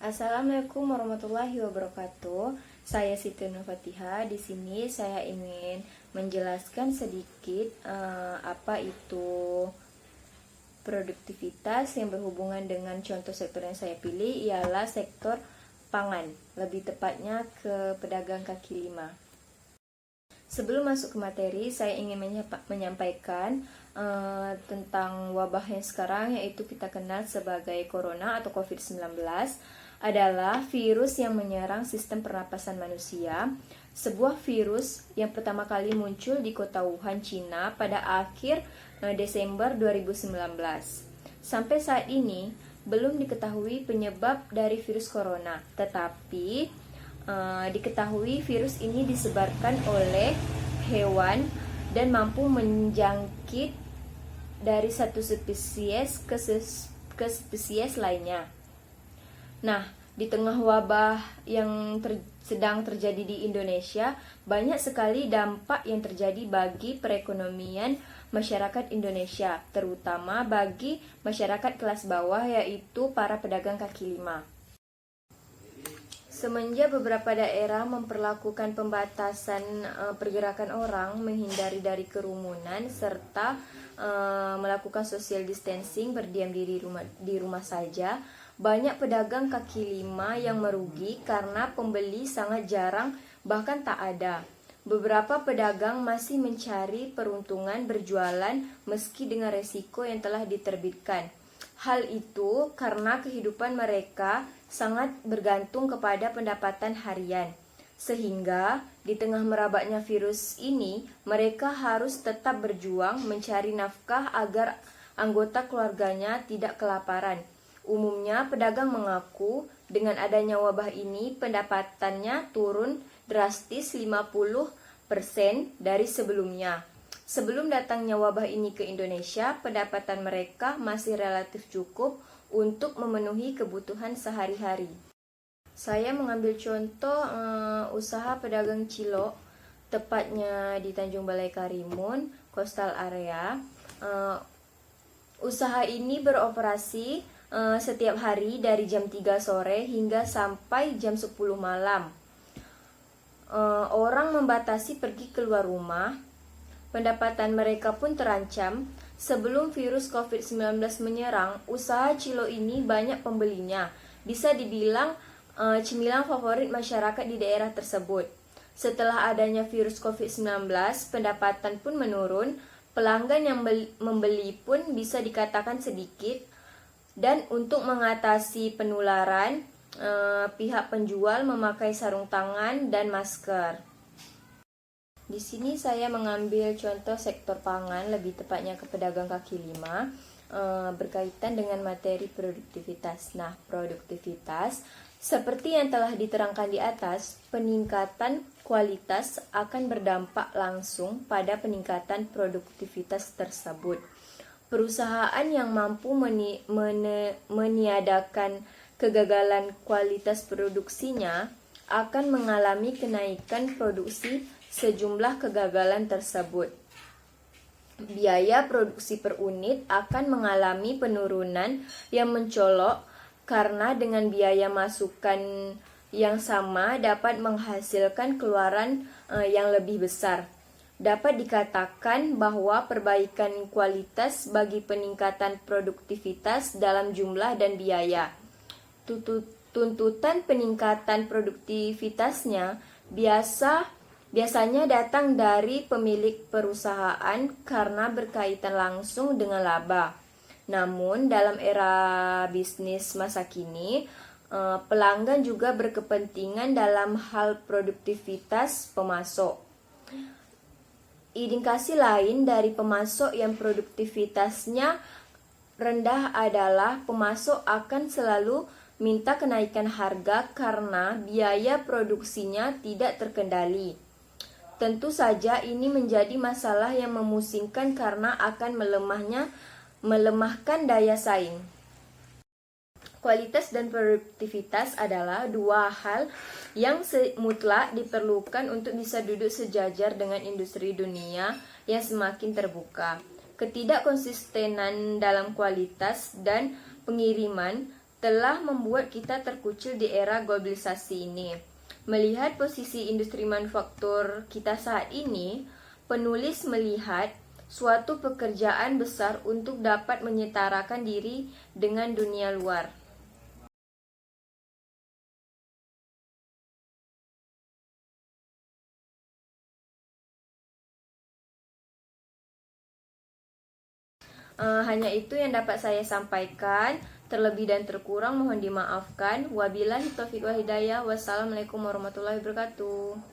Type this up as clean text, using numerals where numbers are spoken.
Assalamualaikum warahmatullahi wabarakatuh. Saya Siti Nur Fatihah. Di sini saya ingin menjelaskan sedikit apa itu produktivitas yang berhubungan dengan contoh sektor yang saya pilih ialah sektor pangan, lebih tepatnya ke pedagang kaki lima. Sebelum masuk ke materi, saya ingin menyampaikan tentang wabah yang sekarang, yaitu kita kenal sebagai Corona atau COVID-19, adalah virus yang menyerang sistem pernapasan manusia. Sebuah virus yang pertama kali muncul di kota Wuhan, Cina pada akhir Desember 2019. Sampai saat ini belum diketahui penyebab dari virus corona, tetapi diketahui virus ini disebarkan oleh hewan dan mampu menjangkit dari satu spesies ke spesies lainnya. Nah, di tengah wabah yang sedang terjadi di Indonesia, banyak sekali dampak yang terjadi bagi perekonomian masyarakat Indonesia, terutama bagi masyarakat kelas bawah, yaitu para pedagang kaki lima. Semenjak beberapa daerah memperlakukan pembatasan pergerakan orang, menghindari dari kerumunan, serta melakukan social distancing, berdiam diri di rumah saja, banyak pedagang kaki lima yang merugi karena pembeli sangat jarang, bahkan tak ada. Beberapa pedagang masih mencari peruntungan berjualan meski dengan resiko yang telah diterbitkan. Hal itu karena kehidupan mereka sangat bergantung kepada pendapatan harian. Sehingga di tengah merabatnya virus ini, mereka harus tetap berjuang mencari nafkah agar anggota keluarganya tidak kelaparan. Umumnya pedagang mengaku dengan adanya wabah ini pendapatannya turun drastis 50% dari sebelumnya. Sebelum datangnya wabah ini ke Indonesia, pendapatan mereka masih relatif cukup untuk memenuhi kebutuhan sehari-hari. Saya mengambil contoh usaha pedagang cilok, tepatnya di Tanjung Balai Karimun, Coastal Area. Usaha ini beroperasi setiap hari dari jam 3 sore hingga sampai jam 10 malam. Orang membatasi pergi keluar rumah. Pendapatan mereka pun terancam. Sebelum virus COVID-19 menyerang, usaha cilok ini banyak pembelinya. Bisa dibilang cemilan favorit masyarakat di daerah tersebut. Setelah adanya virus COVID-19, pendapatan pun menurun. Pelanggan yang membeli pun bisa dikatakan sedikit. Dan untuk mengatasi penularan, pihak penjual memakai sarung tangan dan masker. Di sini saya mengambil contoh sektor pangan, lebih tepatnya ke pedagang kaki lima, berkaitan dengan materi produktivitas. Nah, produktivitas seperti yang telah diterangkan di atas, peningkatan kualitas akan berdampak langsung pada peningkatan produktivitas tersebut. Perusahaan yang mampu meniadakan kegagalan kualitas produksinya akan mengalami kenaikan produksi sejumlah kegagalan tersebut. Biaya produksi per unit akan mengalami penurunan yang mencolok karena dengan biaya masukan yang sama dapat menghasilkan keluaran yang lebih besar. Dapat dikatakan bahwa perbaikan kualitas bagi peningkatan produktivitas dalam jumlah dan biaya. Tuntutan peningkatan produktivitasnya biasanya datang dari pemilik perusahaan karena berkaitan langsung dengan laba. Namun dalam era bisnis masa kini, pelanggan juga berkepentingan dalam hal produktivitas pemasok. Indikasi lain dari pemasok yang produktivitasnya rendah adalah pemasok akan selalu minta kenaikan harga karena biaya produksinya tidak terkendali. Tentu saja ini menjadi masalah yang memusingkan karena akan melemahkan daya saing. Kualitas dan produktivitas adalah dua hal yang mutlak diperlukan untuk bisa duduk sejajar dengan industri dunia yang semakin terbuka. Ketidakkonsistenan dalam kualitas dan pengiriman telah membuat kita terkucil di era globalisasi ini. Melihat posisi industri manufaktur kita saat ini, penulis melihat suatu pekerjaan besar untuk dapat menyetarakan diri dengan dunia luar. Hanya itu yang dapat saya sampaikan. Terlebih dan terkurang mohon dimaafkan. Wabillahi taufiq wal hidayah. Wassalamualaikum warahmatullahi wabarakatuh.